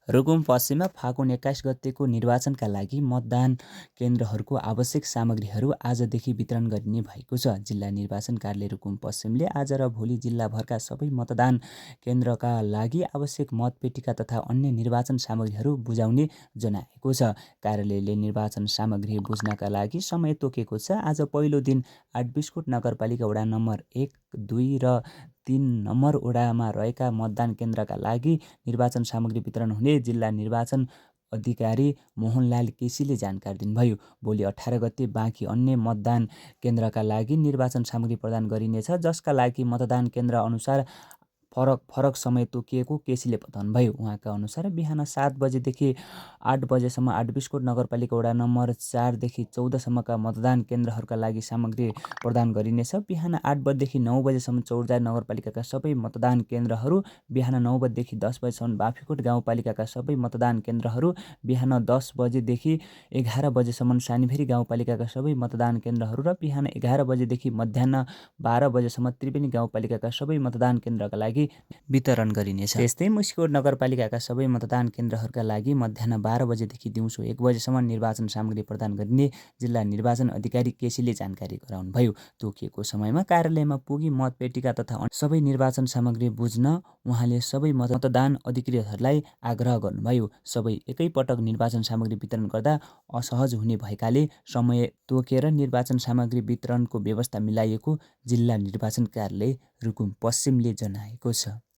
रुकुम पश्चिममा फागुन 21 गतेको निर्वाचनका लागि मतदान केन्द्रहरूको आवश्यक सामग्रीहरू आजदेखि वितरण गरिने भएको छ। जिल्ला निर्वाचन कार्यालय रुकुम पश्चिमले आज र भोलि जिल्लाभरका सबै मतदान केन्द्रका लागि आवश्यक मतपेटिका तथा अन्य निर्वाचन सामग्रीहरू बुझाउने जनाएको छ। कार्यालयले निर्वाचन सामग्री बुझ्नका लागि समय तोकेको छ। आज पहिलो दिन आठबिसकोट नगरपालिका वडा नम्बर 1, 2 र 3 नम्बर वडामा रहेका मतदान केन्द्रका लागि निर्वाचन सामग्री वितरण हुने जिल्ला निर्वाचन अधिकारी मोहनलाल केसीले जानकारी दिनुभयो। भोलि 18 गते बाँकी अन्य मतदान केन्द्रका लागि निर्वाचन सामग्री प्रदान गरिनेछ, जसका लागि मतदान केन्द्र अनुसार फरक समय तोकिएको केसीले बताउनुभयो। उहाँका अनुसार बिहान 7 बजेदेखि 8 बजेसम्म आठबिसकोट नगरपालिका वडा नम्बर 4 देखि 14 सम्मका मतदान केन्द्रहरूका लागि सामग्री प्रदान गरिनेछ। बिहान 8 बजेदेखि 9 बजेसम्म चौरजार नगरपालिकाका सबै मतदान केन्द्रहरू, बिहान 9 बजेदेखि 10 बजेसम्म बाँफीकोट गाउँपालिकाका सबै मतदान केन्द्रहरू, बिहान 10 बजेदेखि 11 बजेसम्म सानीभेरी गाउँपालिकाका सबै मतदान केन्द्रहरू र बिहान 11 बजेदेखि मध्याह्न 12 बजेसम्म त्रिवेणी गाउँपालिकाका सबै मतदान केन्द्रका लागि वितरण गरिनेछ। त्यस्तै मुसिकोट नगरपालिकाका सबै मतदान केन्द्रहरूका लागि मध्याह्न 12 बजेदेखि दिउँसो 1 बजेसम्म निर्वाचन सामग्री प्रदान गरिने जिल्ला निर्वाचन अधिकारी केसीले जानकारी गराउनुभयो। तोकिएको समयमा कार्यालयमा पुगी मतपेटिका तथा सबै निर्वाचन सामग्री बुझ्न उहाँले सबै मतदान अधिकारीहरूलाई आग्रह गर्नुभयो। सबै एकैपटक निर्वाचन सामग्री वितरण गर्दा असहज हुने भएकाले समय तोकेर निर्वाचन सामग्री वितरणको व्यवस्था मिलाइएको जिल्ला निर्वाचन कार्यालय रुकुम पश्चिमले जनाएको छ।